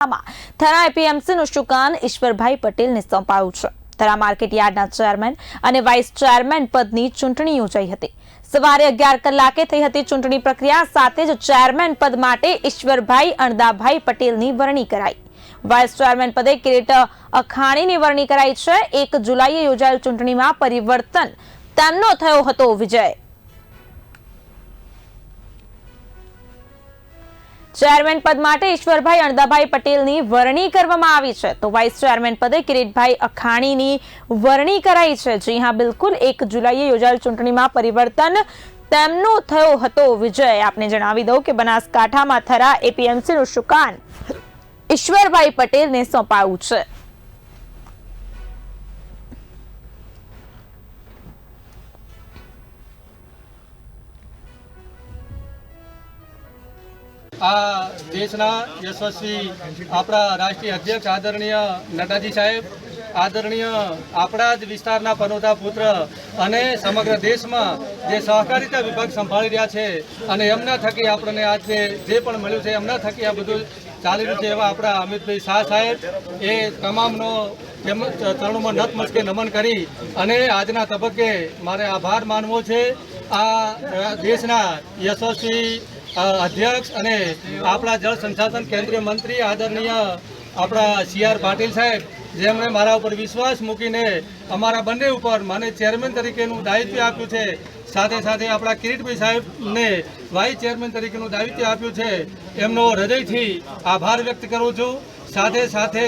થરા એપીએમસીનું સુકાન ઈશ્વરભાઈ પટેલને સોંપાયું છે। થરા માર્કેટ યાર્ડના ચેરમેન અને વાઇસ ચેરમેન પદની ચૂંટણી યોજાઈ હતી। સવારે 11 કલાકે થઈ હતી ચૂંટણી પ્રક્રિયા। સાથે જ ચેરમેન પદ માટે ઈશ્વરભાઈ અણદાભાઈ પટેલની વરણી કરાઈ। વાઇસ ચેરમેન પદે કિરીટ અખાણીની વરણી કરાઈ છે। 1 જુલાઈએ યોજાયેલ ચૂંટણીમાં પરિવર્તન તેમનો થયો હતો વિજય। चेरमेन पद माटे ईश्वरभाई अणदाभाई पटेलनी वरणी करवामां आवी छे, तो वाइस चेरमेन पदे किरीटभाई अखाणीनी वरणी कराई छे। जी हाँ, बिल्कुल 1 जुलाईए योजाયેલ चूंटणीमां परिवर्तन तेमनो थयो हतो विजय। आपने जणावी दઉં કે બનાસકાંઠામાં થરા એપીએમસીનું સુકાન ઈશ્વરભાઈ પટેલને સોંપાયું છે। आ देशना यशस्वी अपना राष्ट्रीय अध्यक्ष आदरणीय नड्डाजी साहेब, आदरणीय अपना ज विस्तारना पनोता पुत्र अने समग्र देश में जे सहकारिता विभाग संभाળી રહ્યા છે અને એમના થકી આપણને આજે જે પણ મળ્યું છે એમના થકી આ બધું ચાલી રહ્યું છે એવા આપણા અમિતભાઈ શાહ સાહેબ એ તમામનો ચરણોમાં નતમસ્તે નમન કરી અને આજના તબક્કે મારે આભાર માનવો છે આ દેશના યશસ્વી अध्यक्ष अने आपला जल संसाधन केंद्रीय मंत्री आदरणीय अपना CR पाटील साहेब जेमणे मारा पर विश्वास मूकीने अमारा बंने उपर माने चेरमेन तरीकेनुं दायित्व आप्युं छे। साथे साथे अपना किरीटभाई साहेब ने वाइस चेरमेन तरीकेनुं दायित्व आप्युं छे। एमनो हृदयथी आभार व्यक्त करूं छुं। साथे साथे